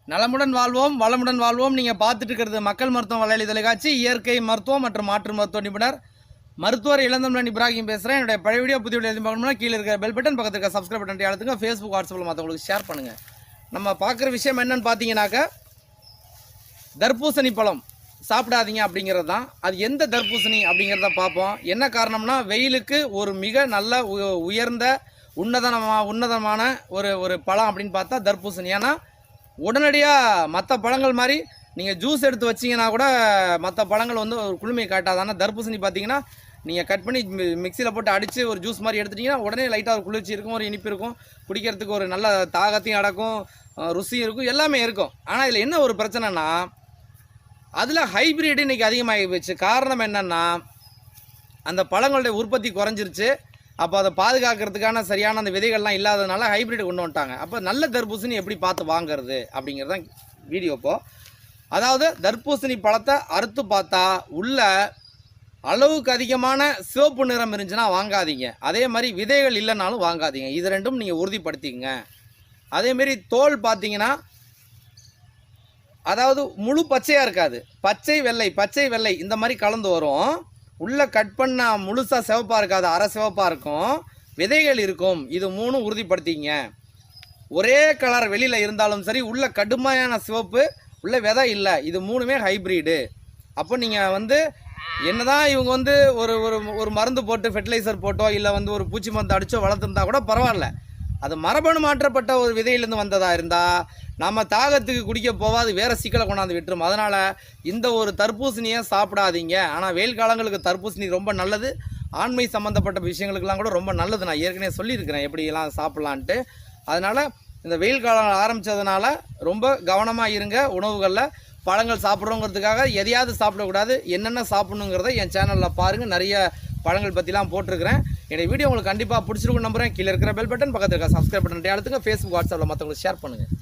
நலமுடன் வாழ்வோம் வளமுடன் வாழ்வோம். நீங்கள் பார்த்துட்டு இருக்கிறது மக்கள் மருத்துவம் வலையொலி தொலைக்காட்சி. இயற்கை மருத்துவம் மற்றும் மாற்று மருத்துவ நிபுணர் மருத்துவர் இளந்தமிழன் இப்ராஹிம் பேசுகிறேன். என்னுடைய பழைய வீடியோ புதிய வீடியோ பார்க்கணும்னா கீழே இருக்கிற பெல் பட்டன் பக்கத்தில் இருக்க சப்ஸ்கிரைப் பட்டன் அழுத்துங்க. ஃபேஸ்புக் வாட்ஸ்அப்பில் மற்றவங்களுக்கு ஷேர் பண்ணுங்கள். நம்ம பார்க்குற விஷயம் என்னென்னு பார்த்தீங்கன்னாக்கா, தர்பூசணி பழம் சாப்பிடாதீங்க அப்படிங்கிறது தான். அது எந்த தர்பூசணி அப்படிங்கிறத பார்ப்போம். என்ன காரணம்னா, வெயிலுக்கு ஒரு மிக நல்ல உயர்ந்த உன்னதமான ஒரு பழம் அப்படின்னு பார்த்தா தர்பூசணி. ஏன்னா உடனடியாக மற்ற பழங்கள் மாதிரி நீங்கள் ஜூஸ் எடுத்து வச்சிங்கன்னா கூட மற்ற பழங்கள் வந்து ஒரு குளுமையை காட்டாது. ஆனால் தர்பூசணி பார்த்தீங்கன்னா நீங்கள் கட் பண்ணி மிக்சியில் போட்டு அடித்து ஒரு ஜூஸ் மாதிரி எடுத்துட்டிங்கன்னா உடனே லைட்டாக ஒரு குளிர்ச்சி இருக்கும், ஒரு இனிப்பு இருக்கும், குடிக்கிறதுக்கு ஒரு நல்ல தாகத்தையும் அடக்கும், ருசியும் இருக்கும், எல்லாமே இருக்கும். ஆனால் இதில் என்ன ஒரு பிரச்சனைனா, அதில் ஹைப்ரிட் இன்றைக்கி அதிகமாகி போச்சு. காரணம் என்னென்னா, அந்த பழங்களுடைய உற்பத்தி குறைஞ்சிருச்சு. அப்போ அதை பாதுகாக்கிறதுக்கான சரியான அந்த விதைகள்லாம் இல்லாததுனால ஹைப்ரிட் கொண்டு வந்துட்டாங்க. அப்போ நல்ல தர்பூசணி எப்படி பார்த்து வாங்கிறது அப்படிங்கிறது தான் வீடியோ. இப்போது அதாவது தர்பூசணி பழத்தை அறுத்து பார்த்தா உள்ள அளவுக்கு அதிகமான சிவப்பு நிறம் இருந்துச்சுன்னா வாங்காதீங்க. அதே மாதிரி விதைகள் இல்லைனாலும் வாங்காதீங்க. இது ரெண்டும் நீங்கள் உறுதிப்படுத்திக்கங்க. அதேமாரி தோல் பார்த்தீங்கன்னா, அதாவது முழு பச்சையாக இருக்காது, பச்சை வெள்ளை இந்த மாதிரி கலந்து வரும். உள்ளே கட் பண்ணால் முழுசாக சிவப்பாக இருக்காது, அரை சிவப்பாக இருக்கும், விதைகள் இருக்கும். இது மூணும் உறுதிப்படுத்திங்க. ஒரே கலர் வெளியில் இருந்தாலும் சரி, உள்ள கடுமையான சிவப்பு, உள்ள விதை இல்லை, இது மூணுமே ஹைப்ரிடு. அப்போ நீங்கள் வந்து என்னதான் இவங்க வந்து ஒரு மருந்து போட்டு ஃபெர்டிலைசர் போட்டோ இல்லை வந்து ஒரு பூச்சி மருந்து அடித்தோ வளர்த்துருந்தா கூட பரவாயில்ல. அது மரபணு மாற்றப்பட்ட ஒரு விதையிலேருந்து வந்ததாக இருந்தால் நம்ம தாகத்துக்கு குடிக்க போவாது, வேறு சிக்கலை கொண்டாந்து விட்டுரும். அதனால் இந்த ஒரு தர்பூசணியை சாப்பிடாதீங்க. ஆனால் வெயில் காலங்களுக்கு தர்பூசணி ரொம்ப நல்லது. ஆண்மை சம்மந்தப்பட்ட விஷயங்களுக்கெல்லாம் கூட ரொம்ப நல்லது. நான் ஏற்கனவே சொல்லியிருக்கிறேன் எப்படியெல்லாம் சாப்பிட்லான்ட்டு. அதனால் இந்த வெயில் காலம் ஆரம்பித்ததுனால ரொம்ப கவனமாக இருங்க. உணவுகளில் பழங்கள் சாப்பிட்றோங்கிறதுக்காக எதையாவது சாப்பிடக்கூடாது. என்னென்ன சாப்பிட்ணுங்கிறத என் சேனலில் பாருங்கள். நிறைய பழங்கள் பற்றிலாம் போட்டிருக்கிறேன். என்னுடைய வீடியோ உங்களுக்கு கண்டிப்பாக பிடிச்சிருக்குன்னு நம்புகிறேன். கீழே இருக்கிற பெல் பட்டன் பக்கத்தில் இருக்க சப்ஸ்கிரைப் பட்டன் அழுத்துங்க. ஃபேஸ்புக் வாட்ஸ்அப்பில் மற்றவங்களுக்கு ஷேர் பண்ணுங்கள்.